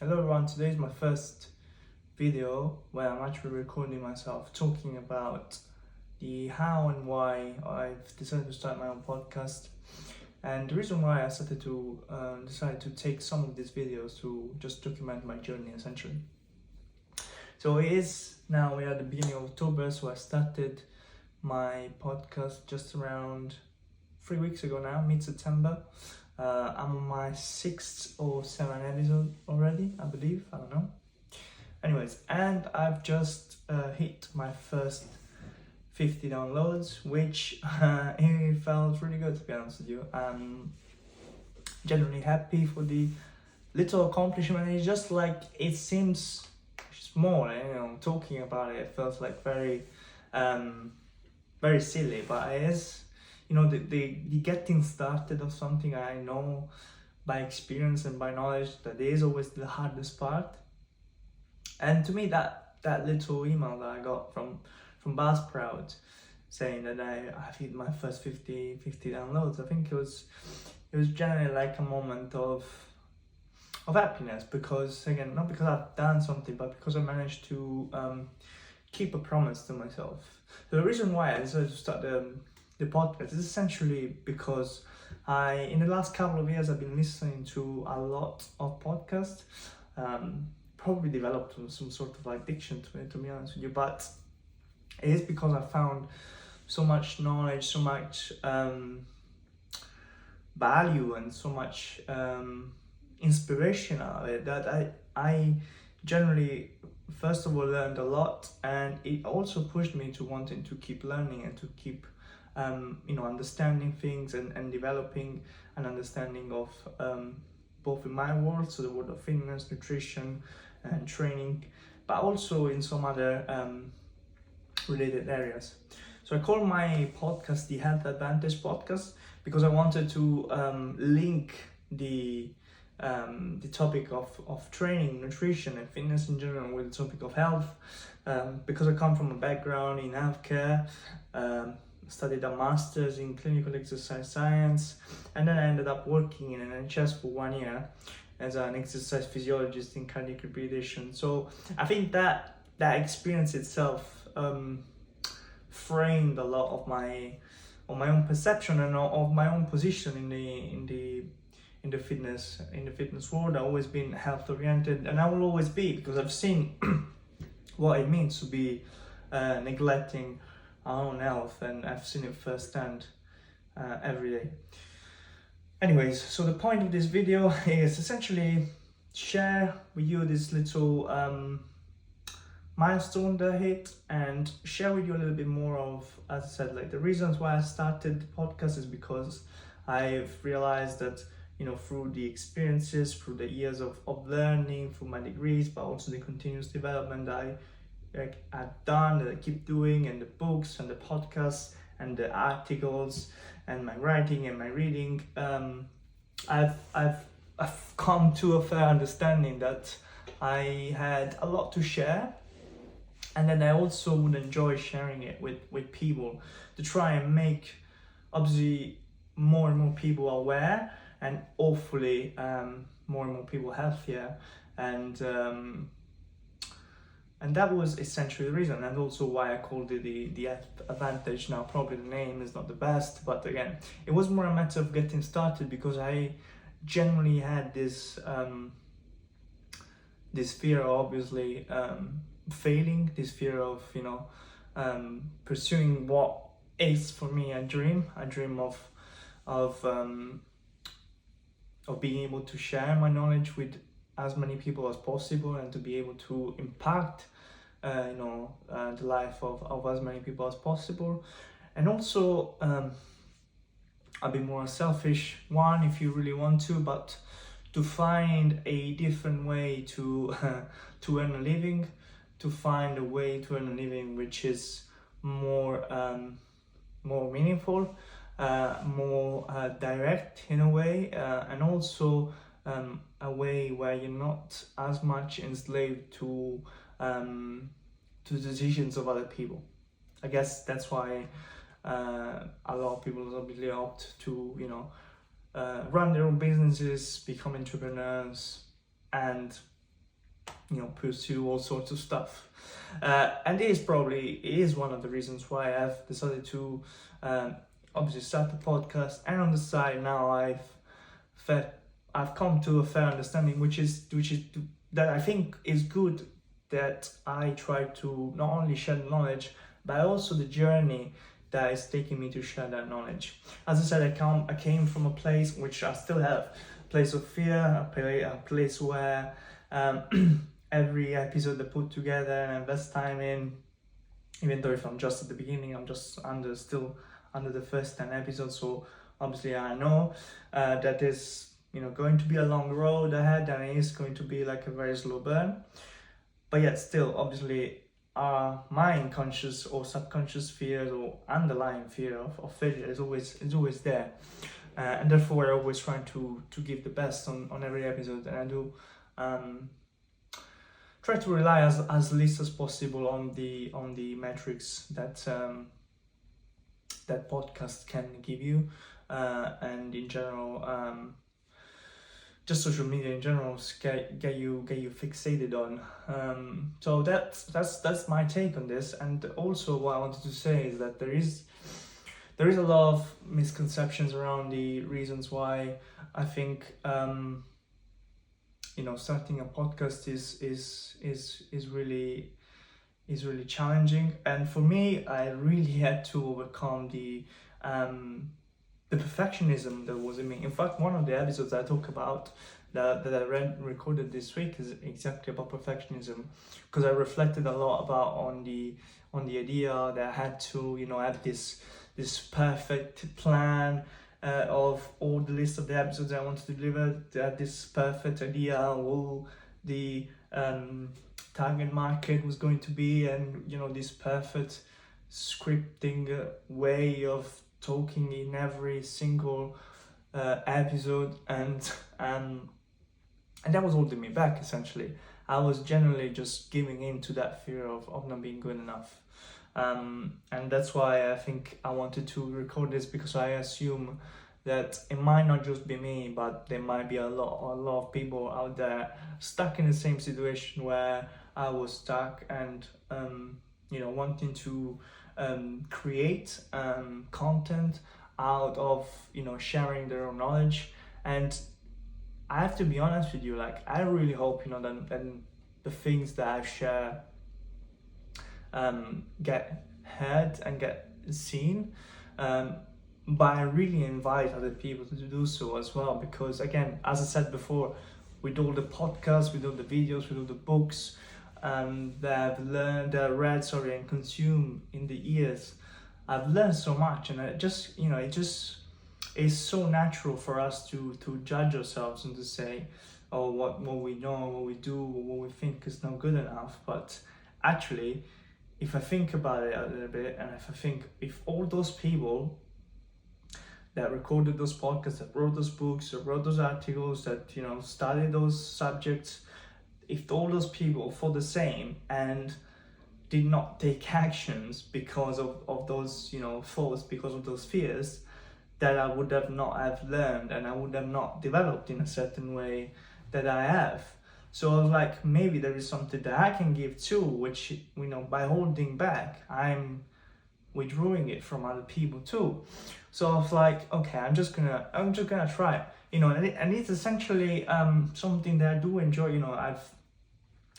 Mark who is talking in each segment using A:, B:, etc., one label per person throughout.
A: Hello everyone, today is my first video where I'm actually recording myself talking about the how and why I've decided to start my own podcast, and the reason why I started to decide to take some of these videos to just document my journey essentially. So it is now, we are at the beginning of October, so I started my podcast just around 3 weeks ago now, mid-September. I'm on my 6th or 7th episode already, I believe, I don't know. Anyways, and I've just hit my first 50 downloads, which it felt really good, to be honest with you. I'm genuinely happy for the little accomplishment. It's just like, it seems small, talking about it feels like very silly, but it is. The getting started of something, I know by experience and by knowledge that it is always the hardest part. And to me, that little email that I got from Buzzsprout saying that I've hit my first 50 downloads, I think it was generally like a moment of happiness, because again, not because I've done something, but because I managed to keep a promise to myself. So the reason why I decided to start the podcast is essentially because in the last couple of years, I've been listening to a lot of podcasts, probably developed some sort of addiction to it, to be honest with you, but it is because I found so much knowledge, so much value, and so much inspiration out of it, that I generally, first of all, learned a lot, and it also pushed me to wanting to keep learning and to keep understanding things and developing an understanding of both in my world, so the world of fitness, nutrition and training, but also in some other related areas. So I call my podcast the Health Advantage Podcast because I wanted to link the topic of training, nutrition and fitness in general with the topic of health, because I come from a background in healthcare. Studied a master's in clinical exercise science, and then I ended up working in an NHS for 1 year as an exercise physiologist in cardiac rehabilitation. So I think that experience itself framed a lot of my own perception and of my own position in the fitness world. I've always been health oriented, and I will always be, because I've seen what it means to be neglecting our own health, and I've seen it firsthand every day. Anyways, so the point of this video is essentially share with you this little milestone that I hit, and share with you a little bit more of, as I said, like the reasons why I started the podcast is because I've realized that through the experiences, through the years of learning, through my degrees, but also the continuous development that I've done, that I keep doing, and the books and the podcasts and the articles and my writing and my reading, I've come to a fair understanding that I had a lot to share, and then I also would enjoy sharing it with people to try and make obviously more and more people aware, and hopefully more and more people healthier, and that was essentially the reason, and also why I called it the Health Advantage. Now, probably the name is not the best, but again, it was more a matter of getting started, because I generally had this fear of obviously failing, this fear of pursuing what is for me a dream of being able to share my knowledge with as many people as possible, and to be able to impact the life of as many people as possible. And also a bit more selfish one, if you really want to, but to find a different way to earn a living, to find a way to earn a living which is more meaningful, more direct in a way, and also a way where you're not as much enslaved to the decisions of other people. I guess that's why a lot of people obviously opt to run their own businesses, become entrepreneurs, and pursue all sorts of stuff. And it is one of the reasons why I've decided to obviously start the podcast, and on the side now I've come to a fair understanding, which is that I think is good, that I try to not only share knowledge, but also the journey that is taking me to share that knowledge. As I said, I came from a place, which I still have, a place of fear, a place where every episode I put together and invest time in, even though if I'm just at the beginning, I'm just still under the first 10 episodes, so obviously I know that is going to be a long road ahead, and it is going to be like a very slow burn, but yet still obviously my unconscious or subconscious fears or underlying fear of failure is always there, and therefore I always try to give the best on every episode, and I do try to rely as least as possible on the metrics that that podcast can give you, and in general just social media in general get you fixated on. So that's my take on this. And also what I wanted to say is that there is a lot of misconceptions around the reasons why I think starting a podcast is really challenging. And for me, I really had to overcome the perfectionism that was in me. In fact, one of the episodes I talk about that I recorded this week is exactly about perfectionism, because I reflected a lot on the idea that I had to have this perfect plan of all the list of the episodes I wanted to deliver, this perfect idea of all the target market was going to be, and this perfect scripting way of talking in every single episode, and that was holding me back. Essentially, I was generally just giving in to that fear of not being good enough, and that's why I think I wanted to record this, because I assume that it might not just be me, but there might be a lot of people out there stuck in the same situation where I was stuck, and wanting to create content out of sharing their own knowledge. And I have to be honest with you, like I really hope that the things that I share get heard and get seen, but I really invite other people to do so as well, because again, as I said before, with all the podcasts, with all the videos, with all the books that I've read and consumed in the years, I've learned so much. And it just is so natural for us to judge ourselves and to say, oh, what we know, what we do, what we think is not good enough. But actually, if I think about it a little bit, and if all those people that recorded those podcasts, that wrote those books, that wrote those articles, that studied those subjects, if all those people thought the same and did not take actions because of those thoughts, because of those fears, that I would have not have learned, and I would have not developed in a certain way that I have. So I was like, maybe there is something that I can give too, which by holding back, I'm withdrawing it from other people too. So I was like, okay, I'm just gonna try, and it's essentially something that I do enjoy. I've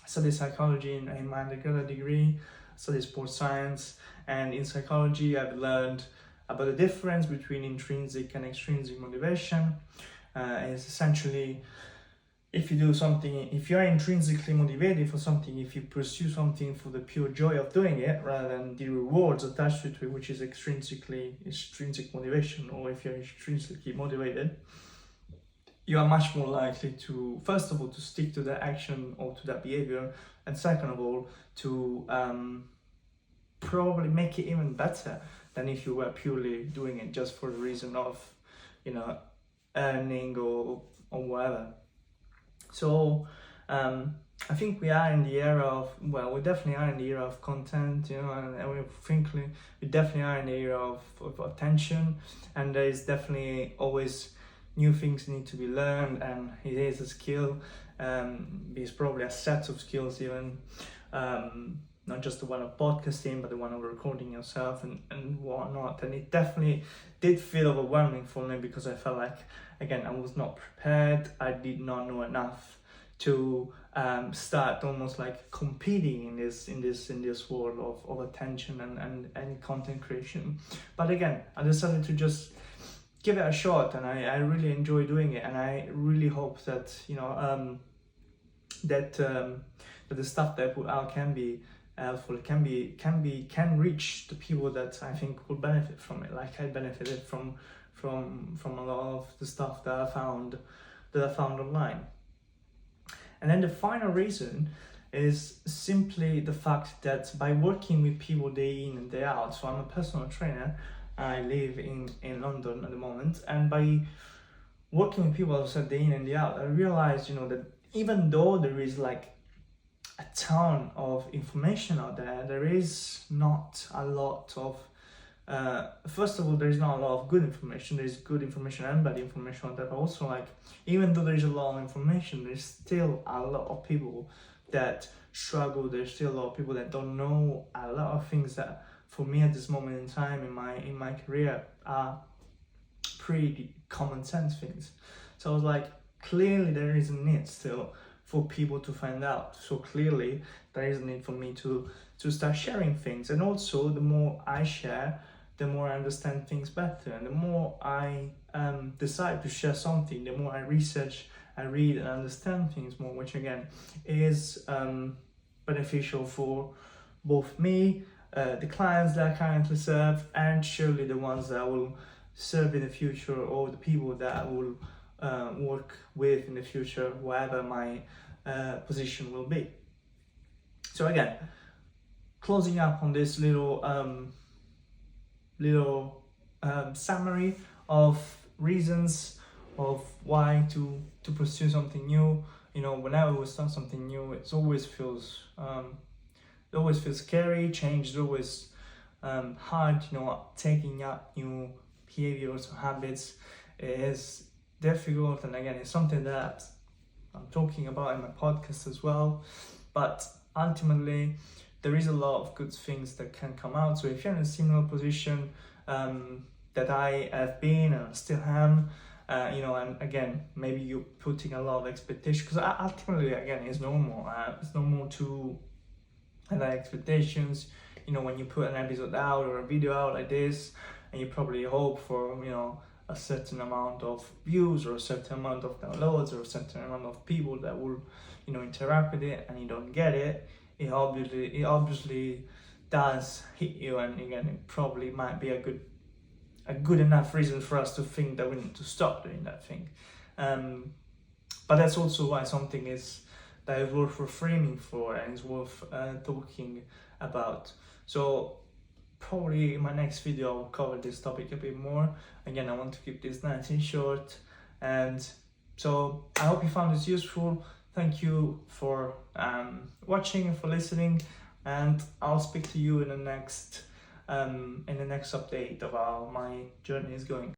A: studied psychology in my undergraduate degree, studied sports science, and in psychology I've learned about the difference between intrinsic and extrinsic motivation. It's essentially, if you do something, if you're intrinsically motivated for something, if you pursue something for the pure joy of doing it rather than the rewards attached to it, which is extrinsic motivation, or if you're intrinsically motivated, you are much more likely to, first of all, to stick to that action or to that behavior, and second of all, to probably make it even better than if you were purely doing it just for the reason of, earning or whatever. So I think we are in the era of, we definitely are in the era of content, and we definitely are in the era of attention, and there is definitely always new things need to be learned, and it is a skill, It's probably a set of skills even, not just the one of podcasting, but the one of recording yourself and whatnot. And it definitely did feel overwhelming for me, because I felt like, again, I was not prepared. I did not know enough to start almost like competing in this world of attention and content creation. But again, I decided to just give it a shot, and I really enjoy doing it, and I really hope that that the stuff that I put out can be helpful, can reach the people that I think will benefit from it, like I benefited from a lot of the stuff that I found online. And then the final reason is simply the fact that by working with people day in and day out, so I'm a personal trainer, I live in London at the moment, and by working with people, as I said, day in and day out, I realized, that even though there is like a ton of information out there, there is not a lot of first of all, there is not a lot of good information. There is good information and bad information out there, but also, like, even though there is a lot of information, there's still a lot of people that struggle. There's still a lot of people that don't know a lot of things that, for me at this moment in time in my career, are pretty common sense things. So I was like, clearly there is a need still for people to find out. So clearly there is a need for me to start sharing things. And also, the more I share, the more I understand things better, and the more I decide to share something, the more I research, I read and understand things more, which again is beneficial for both me, the clients that I currently serve, and surely the ones that I will serve in the future, or the people that I will work with in the future, wherever my position will be. So again, closing up on this little summary of reasons of why to pursue something new. Whenever we start something new, it always feels scary. Change is always hard. Taking up new behaviors or habits is difficult, and again, it's something that I'm talking about in my podcast as well. But ultimately, there is a lot of good things that can come out. So if you're in a similar position that I have been and still am, and again, maybe you're putting a lot of expectations, because ultimately, again, it's normal. It's normal to have expectations. When you put an episode out or a video out like this, and you probably hope for, a certain amount of views, or a certain amount of downloads, or a certain amount of people that will, interact with it, and you don't get it. It obviously does hit you, and again, it probably might be a good enough reason for us to think that we need to stop doing that thing. But that's also why something that is worth reframing for, and is worth talking about. So probably in my next video I'll cover this topic a bit more. Again, I want to keep this nice and short, and so I hope you found this useful. Thank you for watching and for listening, and I'll speak to you in the next update of how my journey is going.